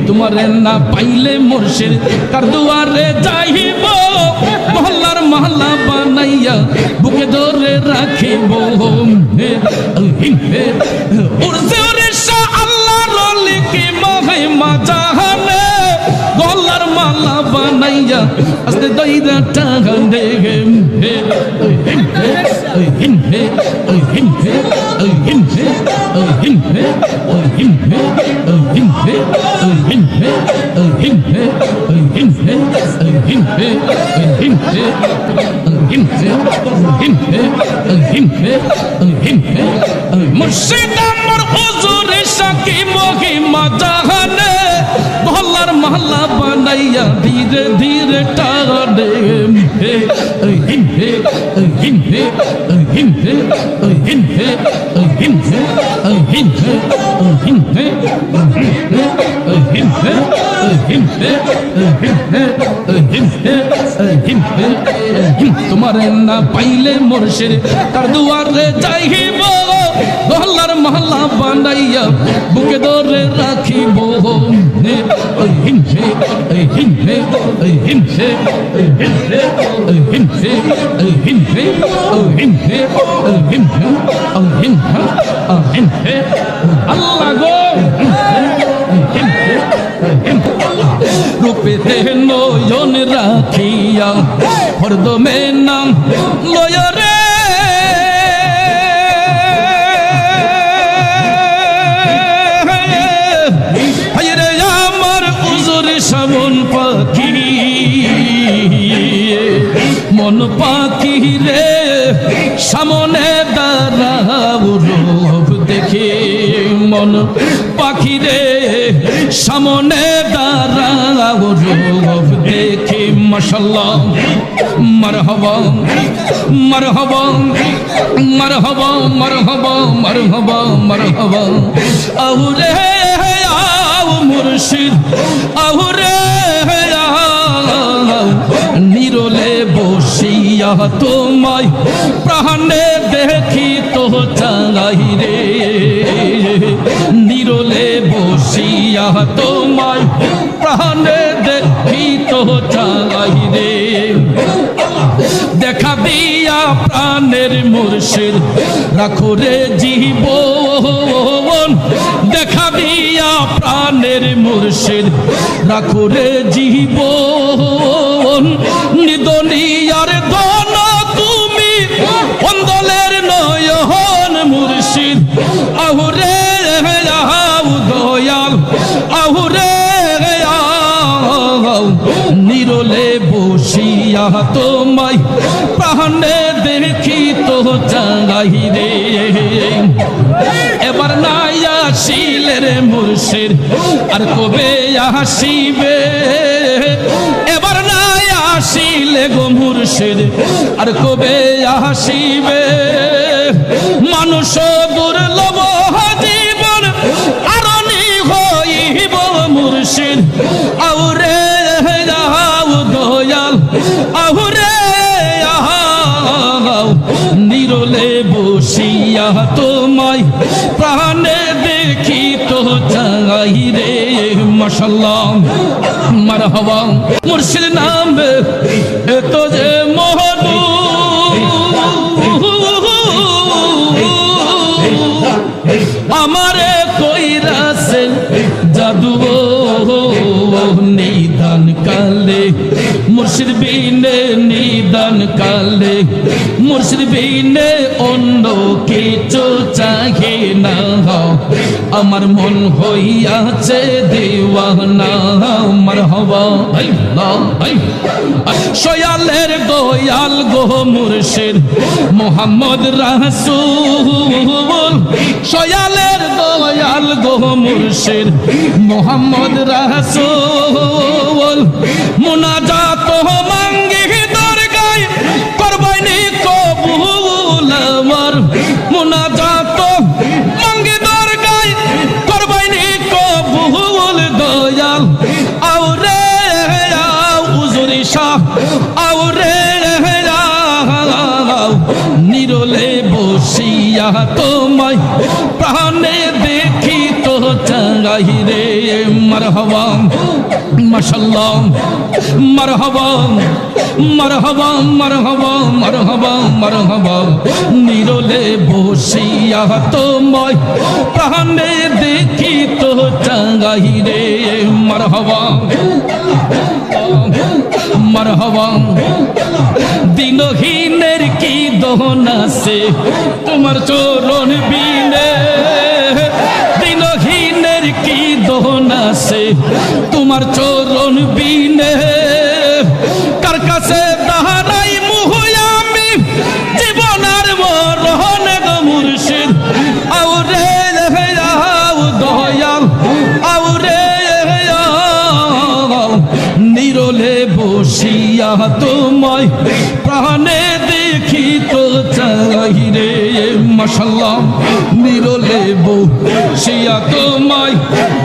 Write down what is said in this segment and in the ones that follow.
তোমারে না পাইলে মুর্শিদ কার দুয়ারে যাইব মহল্লার মহল্লা বানাইয়া বুকে ধরে রাখিব উড়ছে উড়িষ্যা আল্লাহর লিখি মহিমা জাহানে গলার মালা বানাইয়া আস্তে দইরা টানে মুর্শিদ আমার হুজুরে সাকি মহিমা জাহানে মহল্লার মহল্লা বানাইয়া ধীরে ধীরে টানে তোমার না পাইলে মুর্শিদ তার দুয়ারে যাইব মহল্লার মহল্লা বানাইয়া বুকে ধরে রাখিব আল্লাহ গো রূপেতে নয়ন রাখিয়া হরদমে নাম লয়রে হায়রে আমার উজরে সামন পাখি মন পাখি রে সামনে দাঁড়াও রূপ দেখে মন পাখি রে সামনে দাঁড়াও রূপ দেখে মাশাআল্লাহ মারহাবা মারহাবা মারহাবা মারহাবা মারহাবা মারহাবা আউরে আও মুর্শিদ আউরে নিরলে বসিয়া তোমায় প্রাণে দেখি তো চাই রে নিরলে বসিয়া তোমায় প্রাণে দেখি তো চাই রে দেখা দিয়া প্রাণের মুর্শিদ রাখো রে জীবন দেখা দিয়া প্রাণের মুর্শিদ রাখো রে জীবন নিদনিয়ার ধন তুমি অন্দলের নয়ন মুর্শিদ আহুরে আহু দয়াল আহুরে নিরলে বসিয়া তোমায় প্রাণে দেখি তো চাই রে এবার নাই আসিলে রে মুর্শিদ আর কবে আসিবে এবার নাই আসিলে গো মুর্শিদ আর কবে আসিবে মানুষ দুর্লভ জীবন আরনি হইব মুর্শিদ আউরে দয়াল আহুরে নিরলে বসিয়া তোমায় প্রাণে দেখি তো চাই রে মাশাআল্লাহ মারহাবা মুর্শিদ নাম এত যে মহনু আমারে কইরাছে জাদু নিদান কালে মুর্শিদ বিনে নিদান কালে মুর্শিদ বিনে অন্য কিছু চাহে না আমার মন হইয়াছে দেওয়ানা মারহাবা আল্লাহ সয়ালের দয়াল গো মুর্শিদ মোহাম্মদ রাসূল সয়ালের দয়াল গো মুর্শিদ মোহাম্মদ রাসূল মুনাজাত মাঙ্গি দরগায় করবাইনি কবুল আমার মুনাজাত মাঙ্গি দরগায় করবাইনি কবুল দয়াল আউরে উজুরি শাহ আউরে নিরলে বসিয়া তোমায় তোমায় প্রাণে দেখি তো চাঙ্গাই রে মারহাবা মাশাআল্লাহ মারহাবা মারহাবা মারহাবা মারহাবা মারহাবা নিরলে বসিয়া তোমায় প্রাণে দেখি তো চাঙ্গাই রে মারহাবা মারহাবা দিনহীনের কি দহন আছে তোমার চরণ বিনে দিনহীনের কি দহন আছে তোমার চরণ বিনে কার কাছে দাঁড়াই মুহুয়া আমি জীবন আর মরণ গো মুর্শিদ আউরে আউ দয়াল আউরে নিরলে বসিয়া তোমায় প্রাণে দেখি তো চাই রে মাশাআল্লাহ নিরলে বসিয়া তোমায়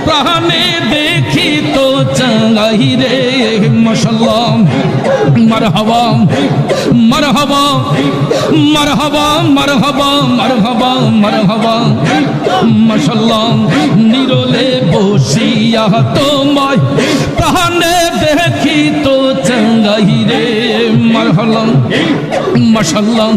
প্রাণে দেখি তো চাই রে মাশাআল্লাহ মারহাবা মারহাবা মারহাবা মারহাবা মারহাবা মারহাবা মাশাআল্লাহ নিরলে বসিয়া তোমায় প্রাণে দেখি তো চাই রে মারহাবা মাশাআল্লাহ